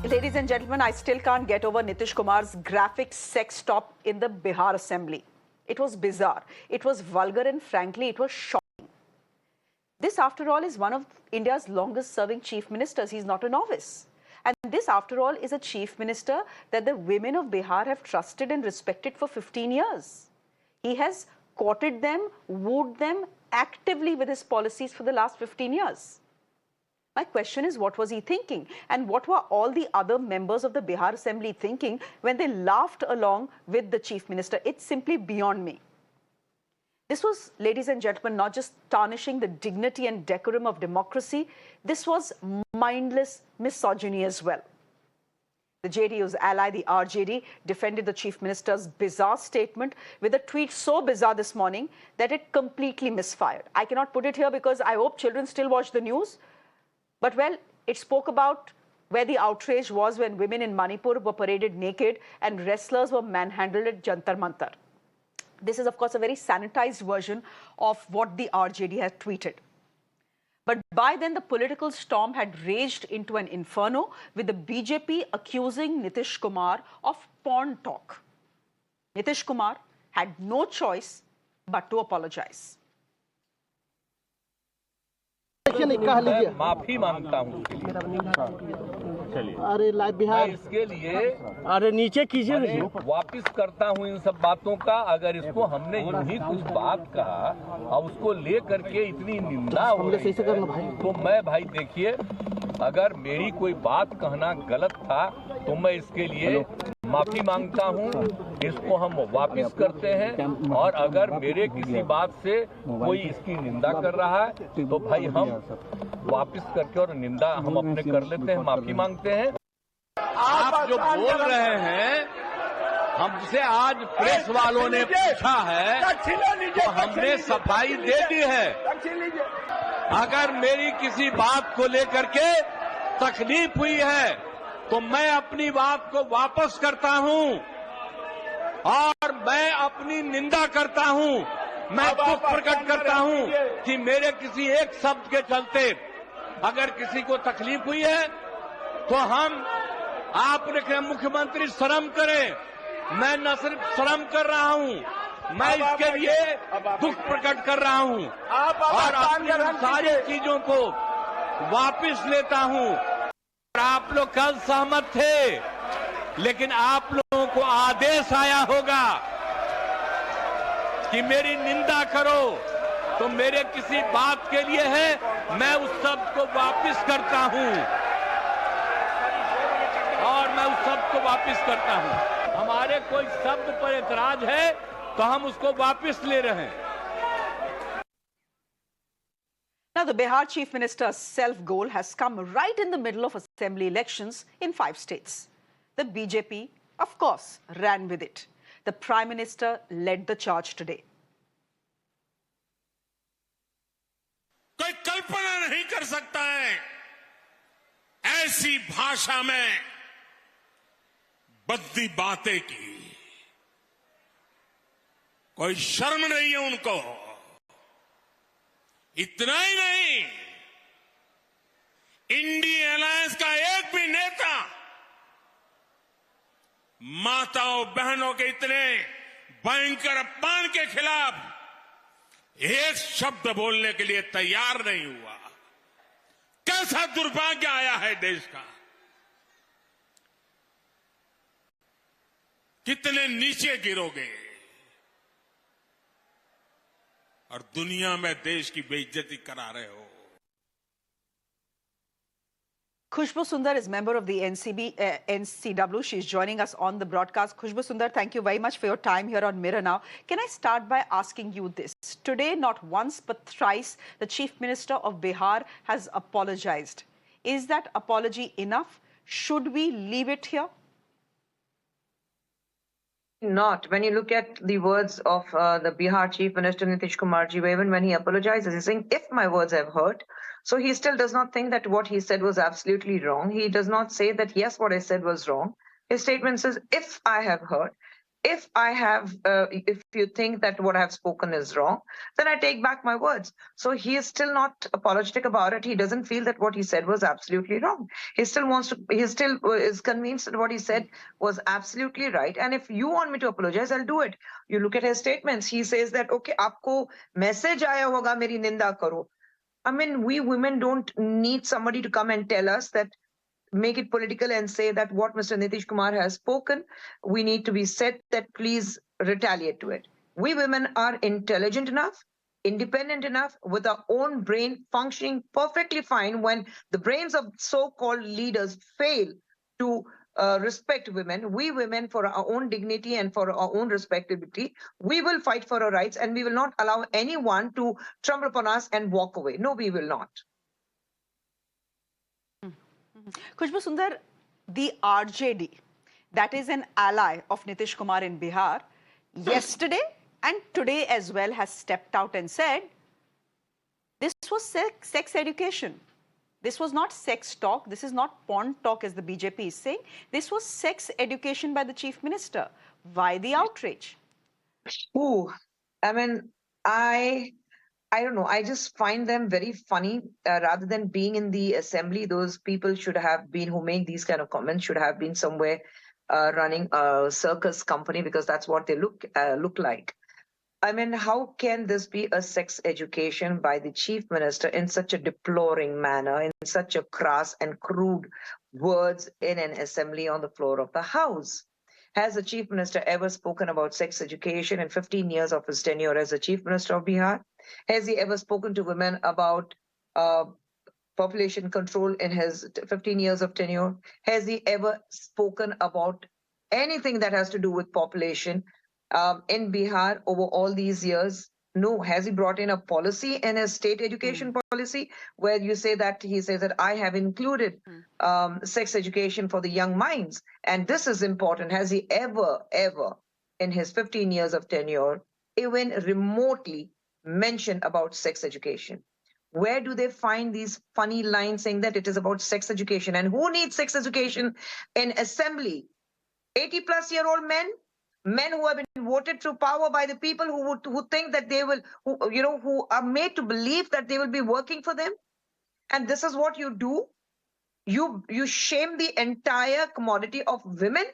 Ladies and gentlemen, I still can't get over Nitish Kumar's graphic sex talk in the Bihar Assembly. It was bizarre, it was vulgar, and frankly, it was shocking. This, after all, is one of India's longest-serving chief ministers. He's not a novice. And this, after all, is a chief minister that the women of Bihar have trusted and respected for 15 years. He has courted them, wooed them actively with his policies for the last 15 years. My question is, what was he thinking? And what were all the other members of the Bihar Assembly thinking when they laughed along with the Chief Minister? It's simply beyond me. This was, ladies and gentlemen, not just tarnishing the dignity and decorum of democracy. This was mindless misogyny as well. The JDU's ally, the RJD, defended the Chief Minister's bizarre statement with a tweet so bizarre this morning that it completely misfired. I cannot put it here because I hope children still watch the news. But, well, it spoke about where the outrage was when women in Manipur were paraded naked and wrestlers were manhandled at Jantar Mantar. This is, of course, a very sanitized version of what the RJD had tweeted. But by then, the political storm had raged into an inferno, with the BJP accusing Nitish Kumar of porn talk. Nitish Kumar had no choice but to apologize. माफी मांगता हूँ अरे बिहार इसके लिए अरे नीचे कीजिए वापिस करता हूँ इन सब बातों का। अगर इसको हमने यूं ही कुछ बात कहा और उसको ले करके इतनी निंदा हो रही है, तो मैं भाई देखिए, अगर मेरी कोई बात कहना गलत था तो मैं इसके लिए माफी मांगता हूँ। इसको हम वापिस करते हैं, और अगर मेरे किसी बात से कोई इसकी निंदा कर रहा है तो भाई हम वापिस करके और निंदा हम अपने कर लेते हैं, माफी मांगते हैं। आप जो बोल रहे हैं, हमसे आज प्रेस वालों ने पूछा है तो हमने सफाई दे दी है। अगर मेरी किसी बात को लेकर के तकलीफ हुई है तो मैं अपनी बात को वापस करता हूं और मैं अपनी निंदा करता हूं। मैं दुख प्रकट करता हूं कि मेरे किसी एक शब्द के चलते अगर किसी को तकलीफ हुई है तो आपने कहा मुख्यमंत्री शर्म करें। मैं न सिर्फ शर्म कर रहा हूं, मैं इसके लिए दुख प्रकट कर रहा हूं और अपनी सारी चीजों को वापस लेता हूं। आप लोग कल सहमत थे, लेकिन आप लोगों को आदेश आया होगा कि मेरी निंदा करो, तो मेरे किसी बात के लिए है, मैं उस शब्द को वापस करता हूं और मैं उस शब्द को वापस करता हूं। हमारे कोई शब्द पर एतराज है तो हम उसको वापस ले रहे हैं। Now, the Bihar Chief Minister's self-goal has come right in the middle of assembly elections in 5 states. The BJP, of course, ran with it. The Prime Minister led the charge today. कोई कल्पना नहीं कर सकता है ऐसी भाषा में बद्दी बातें की। कोई शर्म नहीं है उनको। इतना ही नहीं, इंडिया अलायंस का एक भी नेता माताओं बहनों के इतने भयंकर अपमान के खिलाफ एक शब्द बोलने के लिए तैयार नहीं हुआ। कैसा दुर्भाग्य आया है देश का। कितने नीचे गिरोगे और दुनिया में देश की बेइज्जती करा रहे हो। KhushbuSundar is member of the NCW. She's joining us on the broadcast. KhushbuSundar, thank you very much for your time here on Mirror Now. Can I start by asking you this? Today, not once but thrice, the Chief Minister of Bihar has apologized. Is that apology enough? Should we leave it here? Not. When you look at the words of the Bihar Chief Minister Nitish Kumar ji, even when he apologizes, he's saying, if my words have hurt. So he still does not think that what he said was absolutely wrong. He does not say that, yes, what I said was wrong. His statement says, if I have hurt, if if you think that what I've spoken is wrong, then I take back my words. So he is still not apologetic about it. He doesn't feel that what he said was absolutely wrong. He still is convinced that what he said was absolutely right. And if you want me to apologize, I'll do it. You look at his statements. He says that, okay, aapko message aaya hoga, meri ninda karo. I mean, we women don't need somebody to come and tell us that, make it political and say that what Mr. Nitish Kumar has spoken, we need to be said that please retaliate to it. We women are intelligent enough, independent enough, with our own brain functioning perfectly fine. When the brains of so-called leaders fail to respect women, we women, for our own dignity and for our own respectability, we will fight for our rights, and we will not allow anyone to trample upon us and walk away. No, we will not. KhushbuSundar, the RJD, that is an ally of Nitish Kumar in Bihar, yesterday and today as well has stepped out and said, this was sex education. This was not sex talk. This is not porn talk, as the BJP is saying. This was sex education by the Chief Minister. Why the outrage? Ooh, I mean, I don't know. I just find them very funny. Rather than being in the assembly, those people should have been, who make these kind of comments, should have been somewhere running a circus company, because that's what they look like. I mean, how can this be a sex education by the chief minister in such a deploring manner, in such a crass and crude words in an assembly on the floor of the house? Has the chief minister ever spoken about sex education in 15 years of his tenure as the chief minister of Bihar? Has he ever spoken to women about population control in his 15 years of tenure? Has he ever spoken about anything that has to do with population in Bihar over all these years? No. Has he brought in a policy in his state education policy where you say that he says that I have included sex education for the young minds, and this is important? Has he ever in his 15 years of tenure even remotely mentioned about sex education? Where do they find these funny lines saying that it is about sex education? And who needs sex education in assembly? 80-plus-year-old men who have been voted through power by the people who think that they will, who are made to believe that they will be working for them. And this is what you do. You shame the entire commodity of women.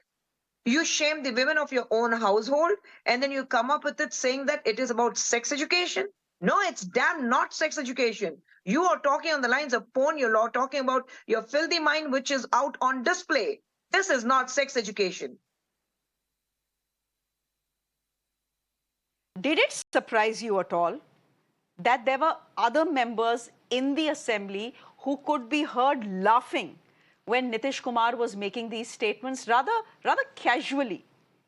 You shame the women of your own household, and then you come up with it saying that it is about sex education. No, it's damn not sex education. You are talking on the lines of porn. You're talking about your filthy mind, which is out on display. This is not sex education. Did it surprise you at all that there were other members in the assembly who could be heard laughing when Nitish Kumar was making these statements rather casually?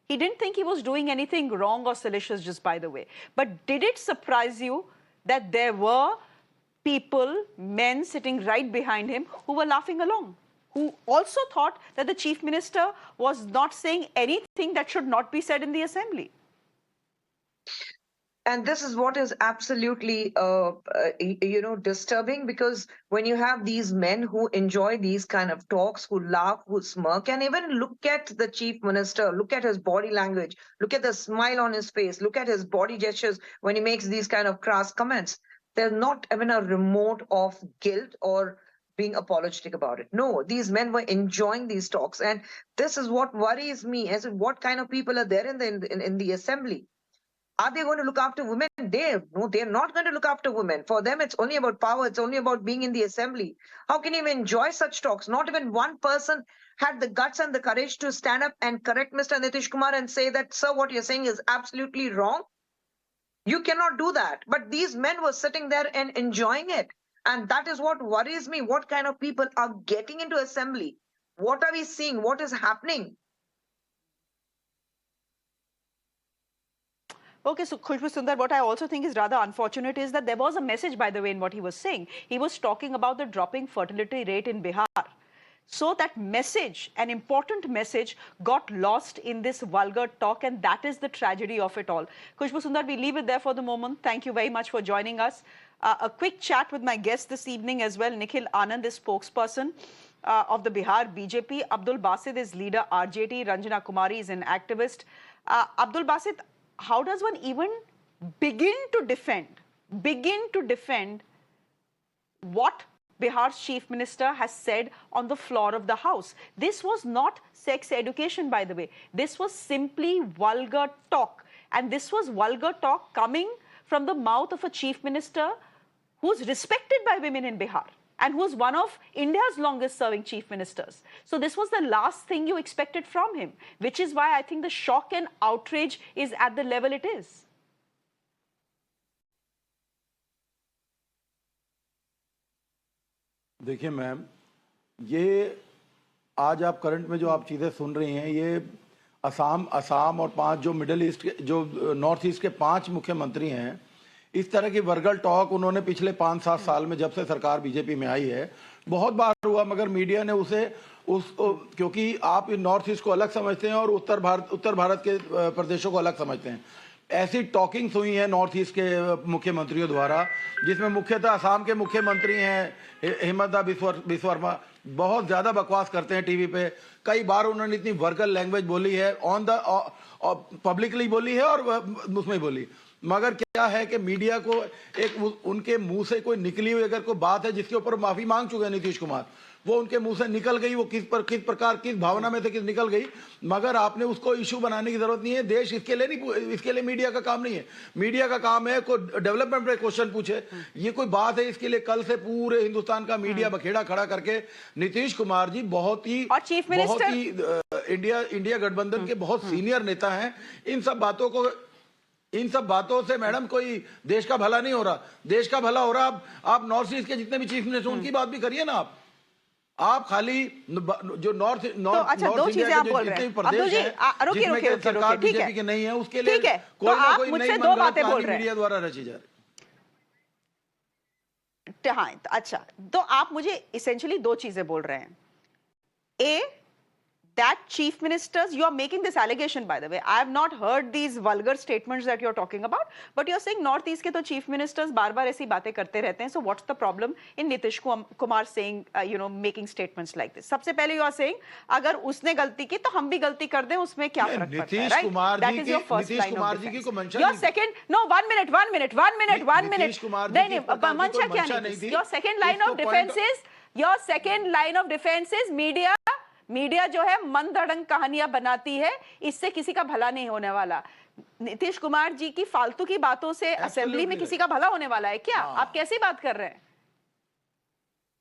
He didn't think he was doing anything wrong or salacious, just by the way. But did it surprise you that there were people, men sitting right behind him, who were laughing along, who also thought that the chief minister was not saying anything that should not be said in the assembly? And this is what is absolutely, disturbing, because when you have these men who enjoy these kind of talks, who laugh, who smirk, and even look at the chief minister, look at his body language, look at the smile on his face, look at his body gestures when he makes these kind of crass comments. There's not even a remote of guilt or being apologetic about it. No, these men were enjoying these talks. And this is what worries me, as in what kind of people are there in the assembly. Are they going to look after women? No, they're not going to look after women. For them, it's only about power. It's only about being in the assembly. How can you even enjoy such talks? Not even one person had the guts and the courage to stand up and correct Mr. Nitish Kumar and say that, sir, what you're saying is absolutely wrong. You cannot do that. But these men were sitting there and enjoying it. And that is what worries me. What kind of people are getting into assembly? What are we seeing? What is happening? Okay, so KhushbuSundar, what I also think is rather unfortunate is that there was a message, by the way, in what he was saying. He was talking about the dropping fertility rate in Bihar. So that message, an important message, got lost in this vulgar talk, and that is the tragedy of it all. KhushbuSundar, we leave it there for the moment. Thank you very much for joining us. A quick chat with my guest this evening as well. Nikhil Anand is spokesperson of the Bihar BJP. Abdul Basid is leader RJT. Ranjana Kumari is an activist. Abdul Basit, how does one even begin to defend what Bihar's Chief Minister has said on the floor of the House? This was not sex education, by the way. This was simply vulgar talk. And this was vulgar talk coming from the mouth of a Chief Minister who's respected by women in Bihar and who's one of India's longest serving Chief Ministers. So this was the last thing you expected from him, which is why I think the shock and outrage is at the level it is. देखिए ma'am, ये आज आप current में जो आप चीज़ें सुन रही हैं, ये असम और 5 जो मिडिल ईस्ट के, जो नॉर्थ ईस्ट के 5 मुख्यमंत्री हैं, इस तरह की वर्गल टॉक उन्होंने पिछले 5-7 साल में, जब से सरकार बीजेपी में आई है, बहुत बार हुआ, मगर मीडिया ने उसे क्योंकि आप नॉर्थ ईस्ट को अलग समझते हैं और उत्तर भारत के प्रदेशों को अलग समझते हैं, ऐसी टॉकिंग्स हुई हैं नॉर्थ ईस्ट के मुख्यमंत्रियों द्वारा, जिसमें मुख्यतः असम के मुख्यमंत्री हैं हिमंता बिस्वा, बहुत ज़्यादा बकवास करते हैं टीवी पे। कई बार उन्होंने इतनी वर्गल लैंग्वेज बोली है, ऑन द पब्लिकली बोली है और उसमें बोली, मगर क्या है कि मीडिया को एक उनके मुंह से कोई निकली हुई अगर कोई बात है जिसके ऊपर माफी मांग चुके हैं नीतीश कुमार, वो उनके मुंह से निकल गई, वो किस प्रकार किस भावना में से किस निकल गई, मगर आपने उसको इशू बनाने की जरूरत नहीं है। देश इसके लिए मीडिया का काम नहीं है। मीडिया का काम है कोई डेवलपमेंट पे क्वेश्चन पूछे, ये कोई बात है इसके लिए कल से पूरे हिंदुस्तान का मीडिया बखेड़ा खड़ा करके नीतीश कुमार जी बहुत ही इंडिया गठबंधन के बहुत सीनियर नेता हैं। इन सब बातों से मैडम कोई देश का भला नहीं हो रहा। देश का भला हो रहा, आप नॉर्थ ईस्ट के जितने भी चीफ मिनिस्टर उनकी बात भी करिए ना। आप खाली जो नॉर्थ इंडिया के जितने भी प्रदेश हैं जिसमें सरकार बीजेपी की नहीं है, उसके लिए कोई ना कोई नई मनगढ़ंत मीडिया द्वारा रची जा रही। हाँ, अच्छा, तो आप मुझे इसेंशियली 2 चीजें बोल रहे हैं। ए, that chief ministers, you are making this allegation, by the way, I have not heard these vulgar statements that you're talking about, but you're saying north east के तो chief ministers बार-बार ऐसी बातें करते रहते हैं, so what's the problem in Nitish Kumar saying, making statements like this? सबसे पहले you are saying अगर उसने गलती की तो हम भी गलती कर दें, उसमें क्या फर्क पड़ता है, right? That is your first line of defense. Your second, no, one minute. नहीं, मंशा क्या नहीं? Your second line of defense is media जो है मनगढ़ंत कहानियां बनाती है, इससे किसी का भला नहीं होने वाला। नीतीश कुमार जी की फालतू की बातों से असेंबली में किसी का भला होने वाला है क्या? आप कैसी बात कर रहे हैं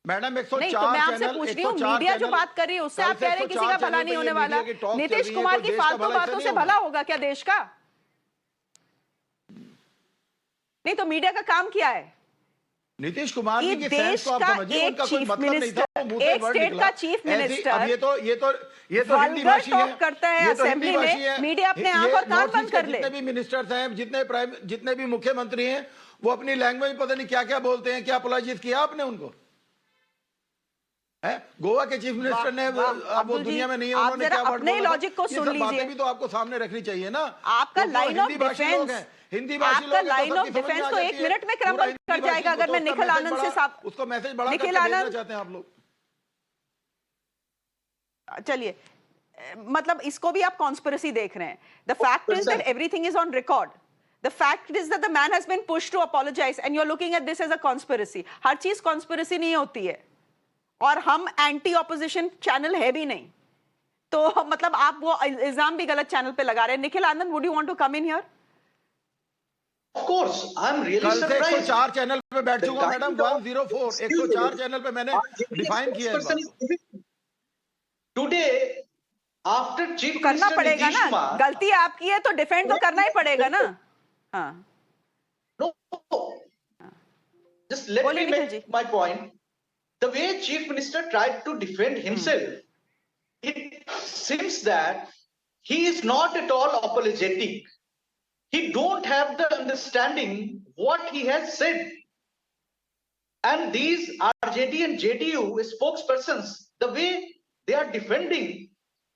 मैडम? 104 नहीं, तो मैं आपसे पूछ रही हूँ, मीडिया जो बात कर रही है उससे आप कह रहे हैं किसी का भला नहीं होने वाला। नीतीश कुमार की फालतू बातों से भला होगा क्या देश का? नहीं, तो मीडिया का काम क्या है? नीतीश कुमार जी के सेंस को आप समझिए, उनका कोई मतलब नहीं था, वो मुंह से वर्ड निकला। का चीफ मिनिस्टर, अब ये तो हिंदी भाषी है, करता है असेंबली में, मीडिया अपने आंख और कान बंद कर ले। जितने भी मिनिस्टर्स हैं, जितने भी मुख्यमंत्री हैं, वो अपनी लैंग्वेज पता नहीं क्या क्या बोलते हैं। क्या अपोलॉजिस किया आपने उनको? गोवा के चीफ मिनिस्टर ने, अब वो दुनिया में नहीं है, उन्होंने क्या वर्ड बोला? लॉजिक को सुन लीजिए, बातें भी तो आपको सामने रखनी चाहिए ना। आपका लाइन ऑफ डिफेंस, हिंदी आपका लाइन ऑफ डिफेंस तो 1 मिनट में क्रम्बल कर जाएगा अगर मैं निखिल आनंद से उसको मैसेज बढ़ा निखिल आनंद चाहते हैं आप लोग। चलिए, मतलब इसको भी आप कॉन्स्पिरेसी देख रहे हैं। The fact is that everything is on record. The fact is that the man has been pushed to apologize and you're looking at this as a conspiracy. हर चीज कॉन्स्पिरेसी नहीं होती है, और हम एंटी ऑपोजिशन चैनल है भी नहीं, तो मतलब आप वो इल्जाम भी गलत चैनल पे लगा रहे हैं। Nikhil Anand, would you want to come in here? Of course, I'm really surprised. 104 channel पे बैठ चुका मैडम, 104 104 चैनल पे मैंने डिफाइन किया है। Today, after Chief करना Minister पड़ेगा Nitish ना, Kumar, गलती आपकी है तो डिफेंड तो करना ही पड़ेगा ना। हाँ, no, just let me make my point. The way Chief Minister tried to defend himself, it seems that he is not at all apologetic. He don't have the understanding what he has said. And these RJD and JDU spokespersons, the way they are defending,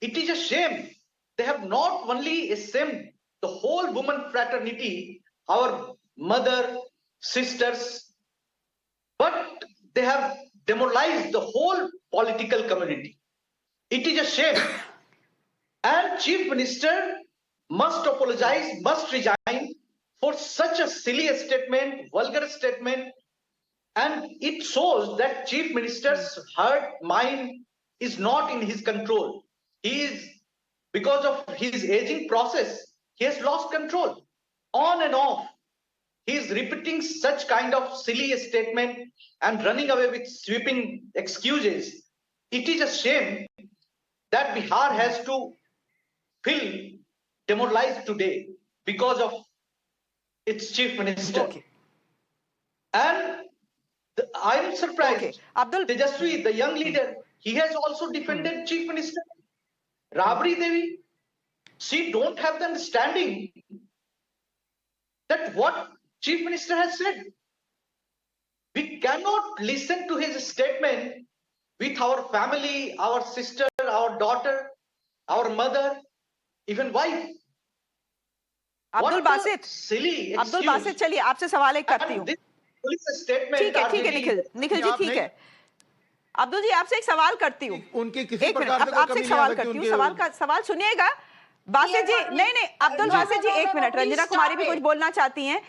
it is a shame. They have not only ashamed the whole woman fraternity, our mother, sisters, but they have demoralized the whole political community. It is a shame. And Chief Minister must apologize, must resign for such a silly statement, vulgar statement. And it shows that Chief Minister's heart, mind is not in his control. He is, because of his aging process, he has lost control on and off. He is repeating such kind of silly statement and running away with sweeping excuses. It is a shame that Bihar has to feel demoralized today because of its chief minister. Okay. And I'm surprised. Okay. Abdul, Tejaswi, the young leader, he has also defended chief minister. Rabri Devi, she don't have the understanding that what chief minister has said. We cannot listen to his statement with our family, our sister, our daughter, our mother, even wife. Abdul Basit, Abdul Basit, चलिए आपसे सवाल एक करती हूँ। ठीक है निखिल जी, ठीक है। अब्दुल जी, आपसे एक सवाल करती हूँ। उनकी किसी एक मिनट, आपसे एक सवाल करती हूँ। सवाल सुनिएगा। बासित जी, नहीं, अब्दुल बासित जी, एक मिनट। रंजना कुमारी भी कुछ बोलना चाहती हैं।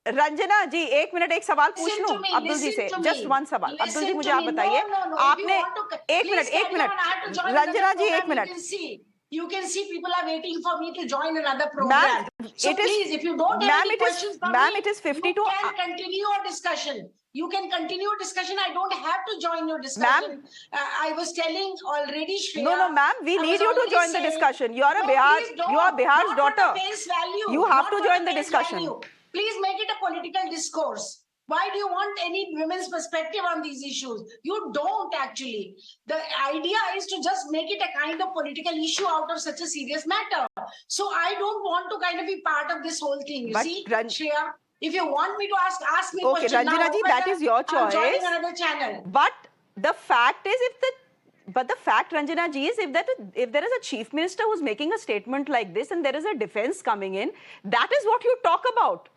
रंजना जी, एक मिनट, एक सवाल पूछ लूं अब्दुल जी से, जस्ट वन सवाल। अब्दुल जी, मुझे आप बताइए, आपने एक मिनट, रंजना जी, एक minute. You can see people are waiting for me to join another program. So please, if you don't have any questions from me, it is 52. You can continue your discussion. You can continue your discussion. I don't have to join your discussion. I was telling already, Shreya. No, ma'am. We need you to join the discussion. You are Bihar's daughter. You have to join the discussion. Please make it a political discourse. Why do you want any women's perspective on these issues? You don't actually. The idea is to just make it a kind of political issue out of such a serious matter. So I don't want to kind of be part of this whole thing. You see, Shreya, if you want me to ask me questions now. Okay, Ranjana ji, that is your choice. I'm joining another channel. But the fact is, Ranjana ji, is if there is a chief minister who's making a statement like this and there is a defense coming in, that is what you talk about.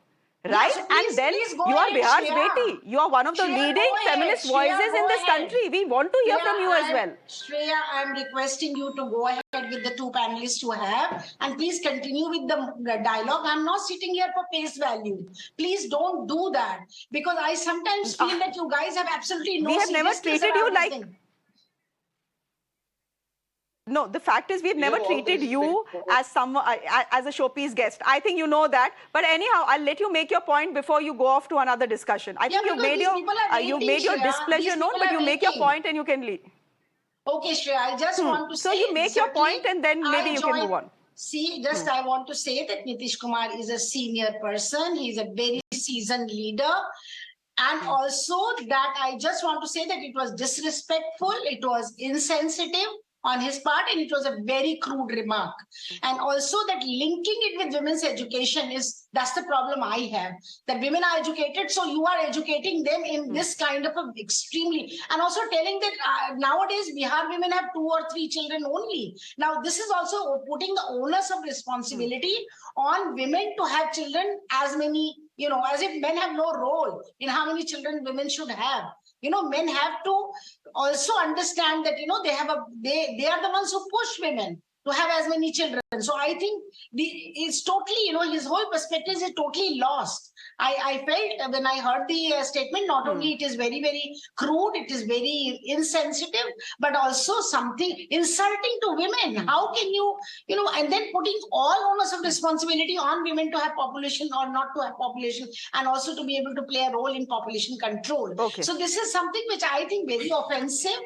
Right? Yeah, so please, and then you are Bihar's beti. You are one of the leading feminist voices in this country. We want to hear from you as well. Shreya, I am requesting you to go ahead with the two panelists you have and please continue with the dialogue. I'm not sitting here for face value. Please don't do that because I sometimes feel that you guys have absolutely no seriousness. We have never treated you like... No, the fact is we've never treated you as a showpiece guest. I think you know that. But anyhow, I'll let you make your point before you go off to another discussion. I think you've made your displeasure known, but you make your point and you can leave. Okay, Shreya, I just want to say... So you make your point and then maybe you can move on. See, just I want to say that Nitish Kumar is a senior person. He's a very seasoned leader. And also that I just want to say that it was disrespectful. It was insensitive on his part, and it was a very crude remark. And also that linking it with women's education that's the problem I have, that women are educated, so you are educating them in this kind of a extremely, and also telling that nowadays Bihar women have 2 or 3 children only. Now this is also putting the onus of responsibility on women to have children as many, as if men have no role in how many children women should have. Men have to also understand that, they are the ones who push women to have as many children. So I think it's totally, his whole perspective is totally lost. I felt when I heard the statement, not only it is very, very crude, it is very insensitive, but also something insulting to women. How can you, and then putting all onus of responsibility on women to have population or not to have population, and also to be able to play a role in population control. Okay. So this is something which I think very offensive.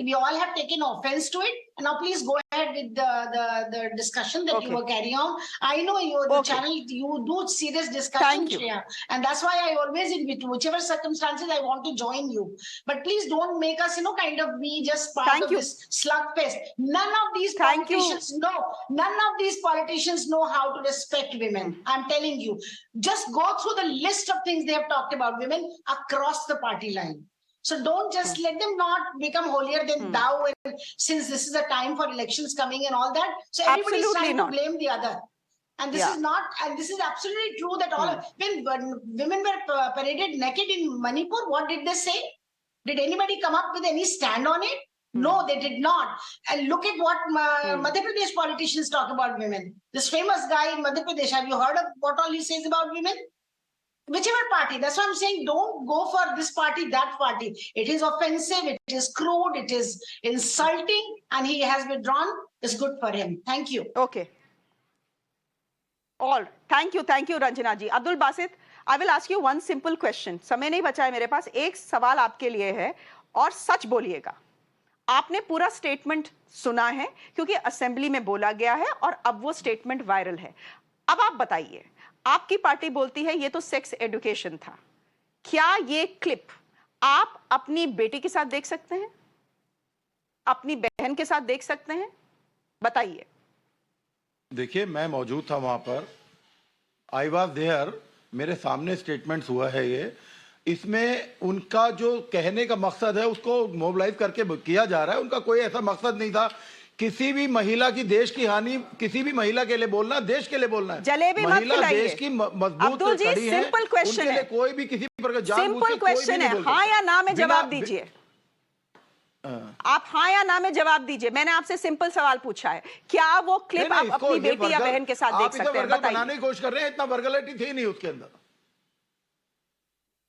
We all have taken offense to it. And now please go ahead with the discussion that you were carrying on. I know the channel, you do serious discussion, Shreya. And that's why I always, in whichever circumstances, I want to join you. But please don't make us, kind of be just part of this slugfest. None of these politicians know. None of these politicians know how to respect women. I'm telling you. Just go through the list of things they have talked about women across the party line. So don't just let them not become holier than thou, and since this is a time for elections coming and all that. So everybody is trying to blame the other. And this is not, and this is absolutely true that when women were paraded naked in Manipur, what did they say? Did anybody come up with any stand on it? No, they did not. And look at what Madhya Pradesh politicians talk about women. This famous guy in Madhya Pradesh, have you heard of what all he says about women? Whichever party, that's what I'm saying. Don't go for this party, that party. It is offensive, it is crude, it is insulting, and he has withdrawn. It's good for him. Thank you. Okay. All. Thank you, Ranjana ji. Abdul Basit, I will ask you one simple question. समय नहीं बचा है मेरे पास. एक सवाल आपके लिए है और सच बोलिएगा. आपने पूरा स्टेटमेंट सुना है क्योंकि असेंबली में बोला गया है और अब वो स्टेटमेंट वायरल है. अब आप बताइए, आपकी पार्टी बोलती है ये तो सेक्स एजुकेशन था. क्या ये क्लिप आप अपनी बेटी के साथ देख सकते हैं, अपनी बहन के साथ देख सकते हैं? बताइए. देखिए, मैं मौजूद था वहां पर. I was there. मेरे सामने स्टेटमेंट्स हुआ है ये. इसमें उनका जो कहने का मकसद है उसको मोबिलाइज करके किया जा रहा है. उनका कोई ऐसा मकसद नहीं था किसी भी महिला की देश की हानि, किसी भी महिला के लिए बोलना, देश के लिए बोलना है. जलेबी मत महिला खिलाइए. देश की मजबूत कड़ी है. सिंपल क्वेश्चन है. कोई भी किसी प्रकार सिंपल क्वेश्चन है. हाँ या ना में जवाब दीजिए. आप हाँ या ना में जवाब दीजिए. मैंने आपसे सिंपल सवाल पूछा है. क्या वो क्लिप आप अपनी बेटी या बहन के साथ देख सकते हैं? बताइए. बनाने की कोशिश कर रहे हैं. इतना वर्गलिटी थी नहीं उसके अंदर.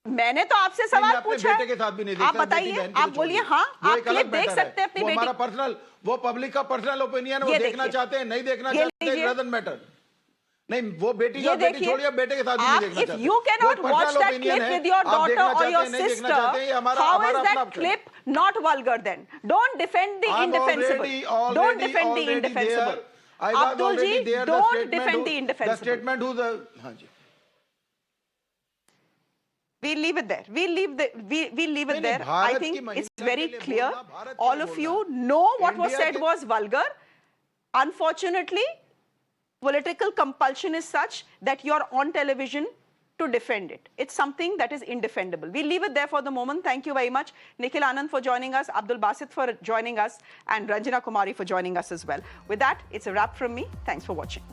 मैंने तो आपसे सवाल पूछा है. के साथ भी नहीं देखा. आप बताइए, आप बोलिए. हाँ, आप क्लिप देख सकते हैं अपनी बेटी. हमारा पर्सनल, वो पब्लिक का पर्सनल ओपिनियन. वो देखना चाहते हैं, नहीं देखना चाहते हैं, डजंट मैटर. नहीं, वो बेटी का बेटी छोड़िए, बेटे के साथ भी नहीं देखना चाहते. If you cannot watch that clip with your daughter or your sister, how is that clip not vulgar then? Don't defend the indefensible. Don't defend the indefensible. Abdul ji, don't defend the indefensible. The statement who's the... हाँ जी. We'll leave it there. We'll leave it there. I think it's very clear. All of you know what was said was vulgar. Unfortunately, political compulsion is such that you're on television to defend it. It's something that is indefendable. We'll leave it there for the moment. Thank you very much. Nikhil Anand for joining us, Abdul Basit for joining us, and Ranjana Kumari for joining us as well. With that, it's a wrap from me. Thanks for watching.